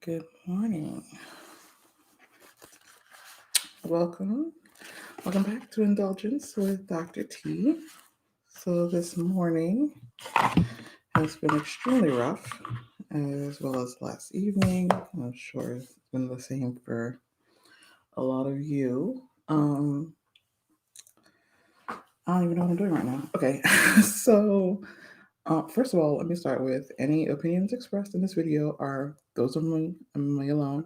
Good morning. Welcome. Welcome back to Indulgence with Dr. T. So this morning has been extremely rough, as well as last evening. I'm sure it's been the same for a lot of you. I don't even know what I'm doing right now. Okay, so first of all, let me start with any opinions expressed in this video are those of me alone.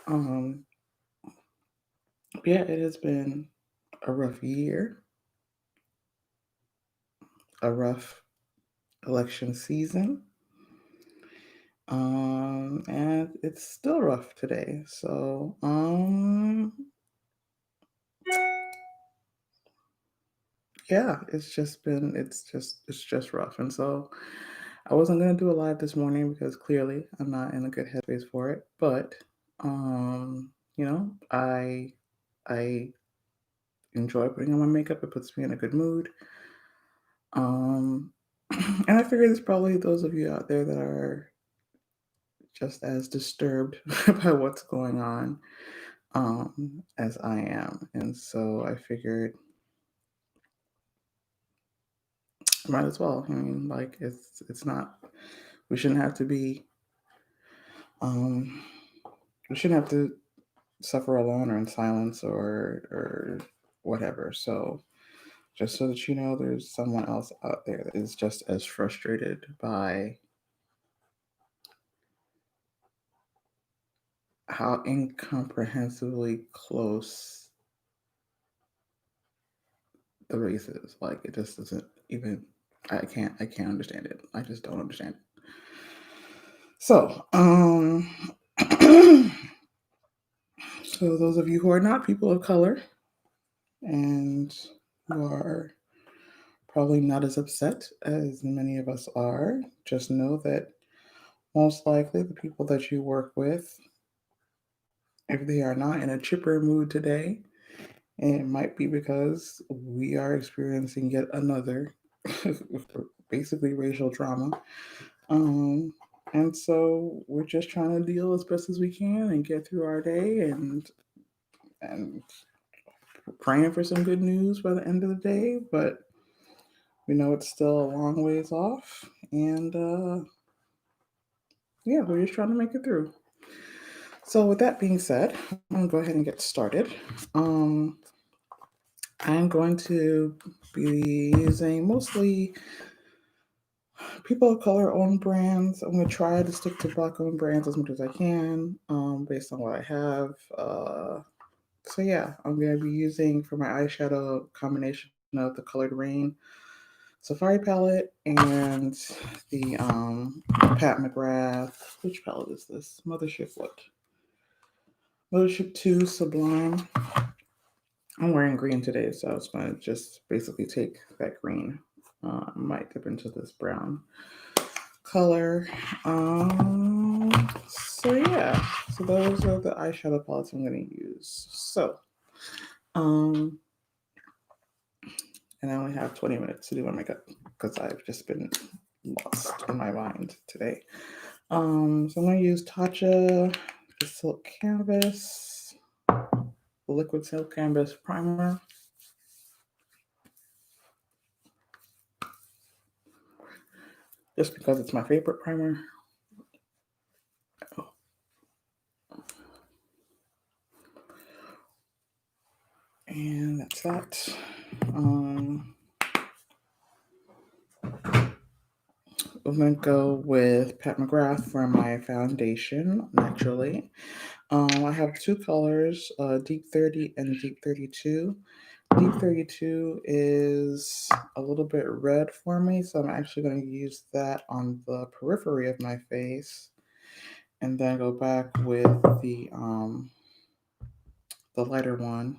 Um, yeah, it has been a rough year, a rough election season, and it's still rough today. So, yeah, it's just rough. And so, I wasn't gonna do a live this morning because clearly I'm not in a good headspace for it. But, I enjoy putting on my makeup. It puts me in a good mood. Um, and I figure there's probably those of you out there that are just as disturbed by what's going on as I am. And so I figured might as well. I mean, like it's not we shouldn't have to be um we shouldn't have to suffer alone or in silence or whatever. So just so that you know there's someone else out there that is just as frustrated by how incomprehensibly close the race is. Like it just doesn't even I can't understand it. I just don't understand it. So, so those of you who are not people of color and who are probably not as upset as many of us are, just know that most likely the people that you work with, if they are not in a chipper mood today, it might be because we are experiencing yet another basically racial trauma. Um, and so we're just trying to deal as best as we can and get through our day and praying for some good news by the end of the day. But we know it's still a long ways off, and yeah, we're just trying to make it through. So with that being said, I'm gonna go ahead and get started. I'm going to be using mostly people of color owned brands. I'm going to try to stick to black owned brands as much as I can, based on what I have. So yeah, I'm going to be using for my eyeshadow combination of the Colored Rain Safari palette and the Pat McGrath. Which palette is this? Mothership what? Mothership 2 Sublime. I'm wearing green today, so I was going to just basically take that green. Might dip into this brown color. So yeah, so those are the eyeshadow palettes I'm going to use. So, um, and I only have 20 minutes to do my makeup because I've just been lost in my mind today. So I'm going to use Tatcha, the Silk Canvas, the Liquid Silk Canvas Primer. Just because it's my favorite primer. And that's that. I'm going to go with Pat McGrath for my foundation, naturally. I have two colors, Deep 30 and Deep 32. Deep 32 is a little bit red for me, so I'm actually going to use that on the periphery of my face, and then go back with the lighter one,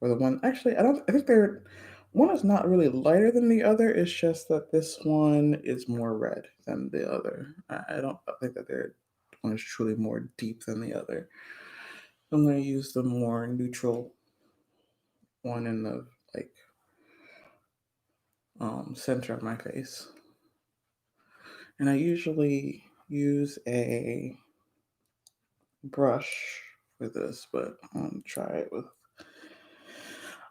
or the one. Actually, I think they're. One is not really lighter than the other. It's just that this one is more red than the other. I don't think that one is truly more deep than the other. I'm going to use the more neutral one in the like center of my face. And I usually use a brush for this, but I'm going to try it with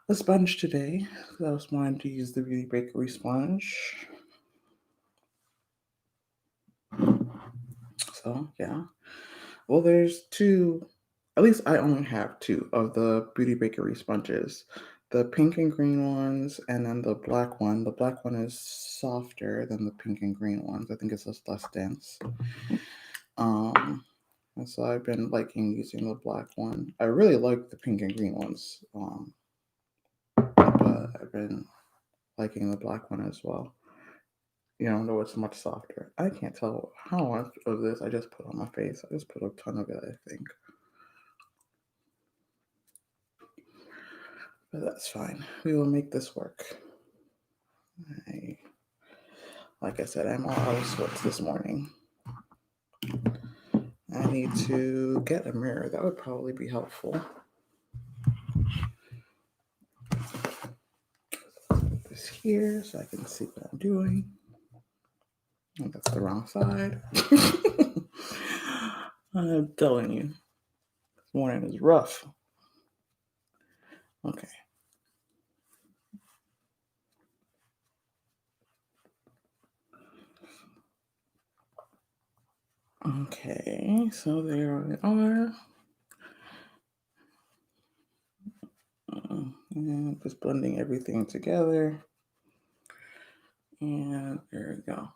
a sponge today. I was wanting to use the Beauty Bakery sponge. So, yeah. Well, there's two, at least I only have two of the Beauty Bakery sponges. The pink and green ones, and then the black one. The black one is softer than the pink and green ones. I think it's just less dense. And so I've been liking using the black one. I really like the pink and green ones, but I've been liking the black one as well. Though it's much softer. I can't tell how much of this I just put on my face. I just put a ton of it, I think. But that's fine. We will make this work. Like I said, I'm all out of sweats this morning. I need to get a mirror. That would probably be helpful. Put this here so I can see what I'm doing. Oh, that's the wrong side. I'm telling you, this morning is rough. Okay. Okay, so there we are. And just blending everything together. And there we go.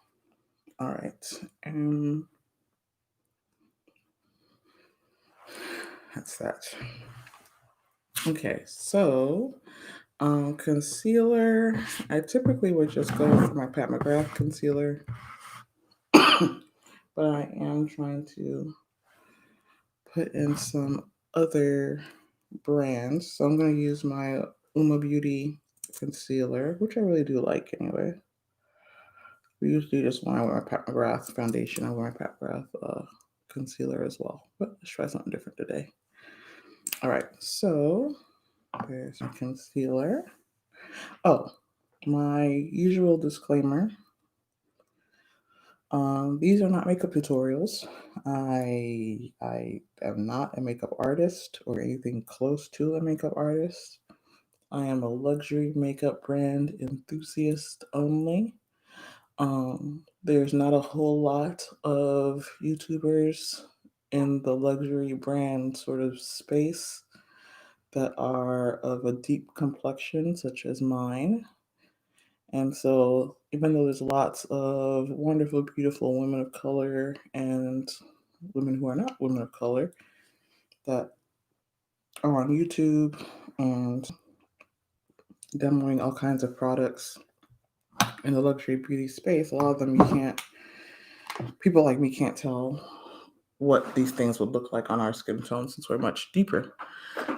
All right. That's that. Okay, so concealer. I typically would just go for my Pat McGrath concealer. But I am trying to put in some other brands. So I'm going to use my Uma Beauty concealer, which I really do like anyway. We usually just when I wear my Pat McGrath foundation, I wear my Pat McGrath concealer as well. But let's try something different today. All right, so there's my concealer. Oh, my usual disclaimer. These are not makeup tutorials. I am not a makeup artist or anything close to a makeup artist. I am a luxury makeup brand enthusiast only. There's not a whole lot of YouTubers in the luxury brand sort of space that are of a deep complexion, such as mine. And so, even though there's lots of wonderful, beautiful women of color and women who are not women of color that are on YouTube and demoing all kinds of products in the luxury beauty space, a lot of them people like me can't tell what these things would look like on our skin tone since we're much deeper.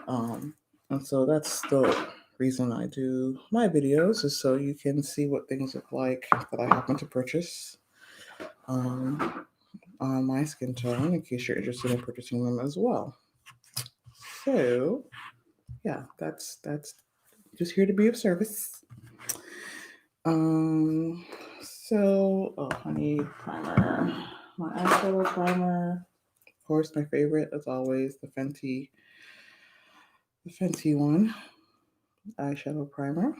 And so that's the reason I do my videos, is so you can see what things look like that I happen to purchase on my skin tone in case you're interested in purchasing them as well. So yeah, that's just here to be of service. I need primer. My eyeshadow primer. Of course, my favorite, as always, the Fenty one, eyeshadow primer.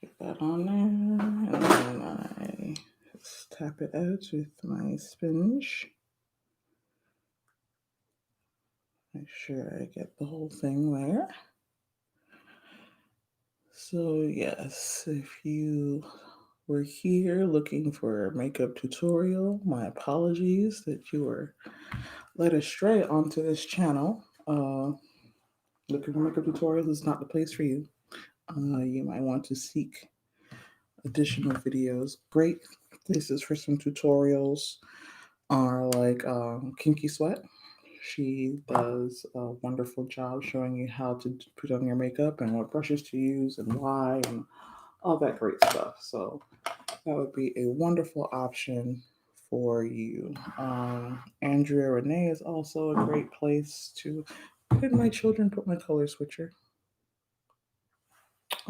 Get that on there, and then I just tap it out with my sponge. Make sure I get the whole thing there. So yes, if you were here looking for a makeup tutorial, my apologies that you were led astray onto this channel. Looking for makeup tutorials is not the place for you. You might want to seek additional videos. Great places for some tutorials are like Kinky Sweat. She does a wonderful job showing you how to put on your makeup and what brushes to use and why and all that great stuff. So that would be a wonderful option for you. Andrea Renee is also a great place to. Did my children put my color switcher?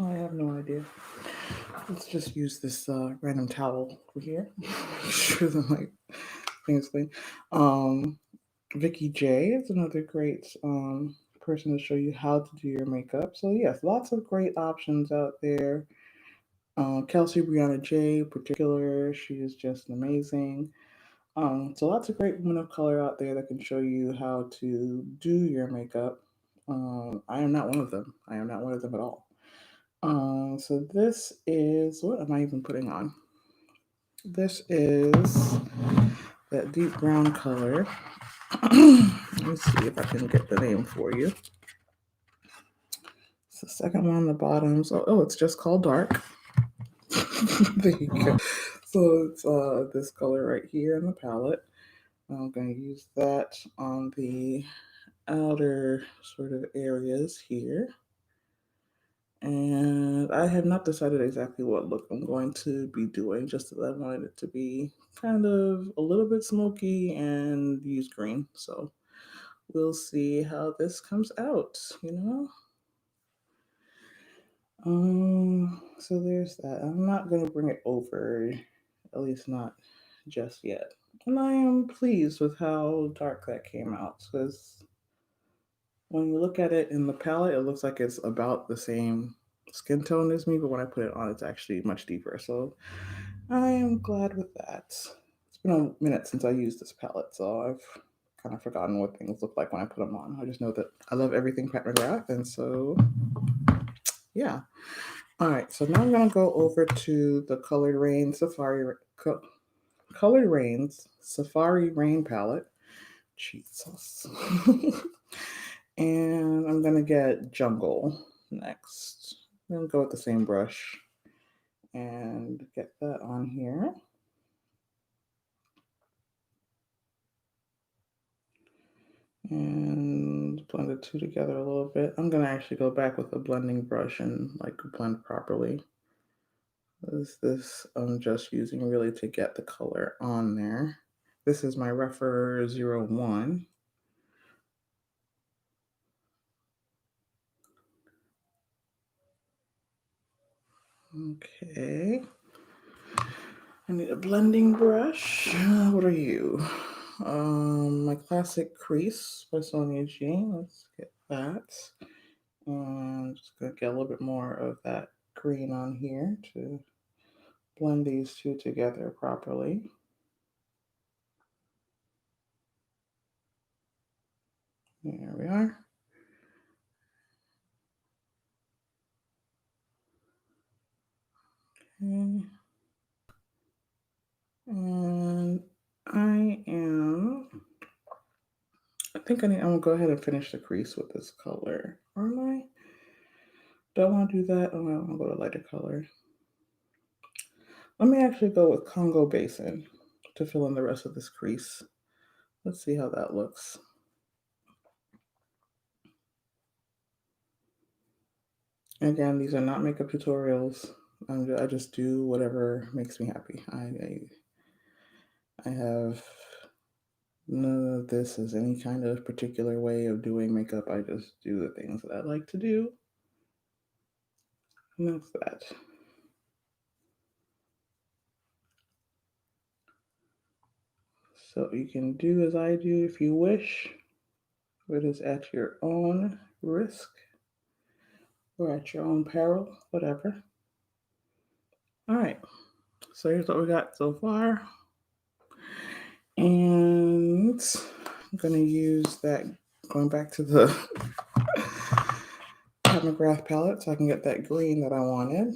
I have no idea. Let's just use this random towel over here. Sure, like things clean. Vicky J is another great person to show you how to do your makeup. So yes, lots of great options out there. Kelsey Brianna J, in particular, she is just amazing. So lots of great women of color out there that can show you how to do your makeup. I am not one of them. I am not one of them at all. So this is, what am I even putting on? This is that deep brown color. Let me see if I can get the name for you. It's the second one on the bottom. So, it's just called dark. There you go. So it's this color right here in the palette. I'm going to use that on the outer sort of areas here. And I have not decided exactly what look I'm going to be doing, just that I wanted it to be kind of a little bit smoky and use green. So we'll see how this comes out, you know? So there's that. I'm not going to bring it over, at least not just yet. And I am pleased with how dark that came out, because when you look at it in the palette, it looks like it's about the same skin tone as me, but when I put it on, it's actually much deeper. So I am glad with that. It's been a minute since I used this palette, so I've kind of forgotten what things look like when I put them on. I just know that I love everything Pat McGrath, and so yeah. All right, so now I'm gonna go over to the Colored Rain's Safari Rain palette. Jesus. And I'm gonna get Jungle next. I'm gonna go with the same brush and get that on here. And blend the two together a little bit. I'm gonna actually go back with a blending brush and like blend properly. This I'm just using really to get the color on there. This is my Rougher 01. Okay. I need a blending brush. What are you? My classic crease by Sonia G. Let's get that. And just gonna get a little bit more of that green on here to blend these two together properly. There we are. Okay. And I'm gonna go ahead and finish the crease with this color. Or am I? Do I want to do that? Oh, I'm gonna go to lighter color. Let me actually go with Congo Basin to fill in the rest of this crease. Let's see how that looks. Again, these are not makeup tutorials. I just do whatever makes me happy. I have none of this as any kind of particular way of doing makeup. I just do the things that I like to do. And that's that. So you can do as I do if you wish. It is at your own risk or at your own peril, whatever. All right. So here's what we got so far. And I'm going to use that, going back to the Pat McGrath palette so I can get that green that I wanted.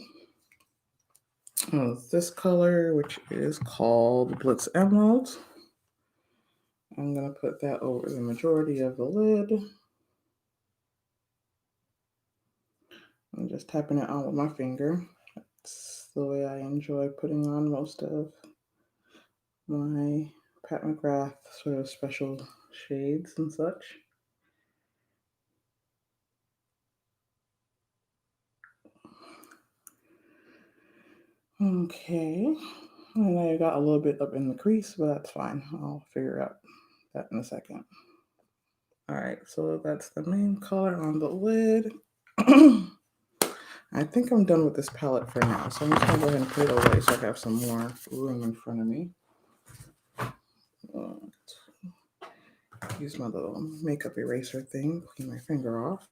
This color, which is called Blitz Emerald. I'm going to put that over the majority of the lid. I'm just tapping it on with my finger. That's the way I enjoy putting on most of my Pat McGrath sort of special shades and such. Okay, and I got a little bit up in the crease, but that's fine. I'll figure out that in a second. All right, so that's the main color on the lid. I think I'm done with this palette for now, so I'm just gonna go ahead and put it away so I have some more room in front of me. Use my little makeup eraser thing, clean my finger off.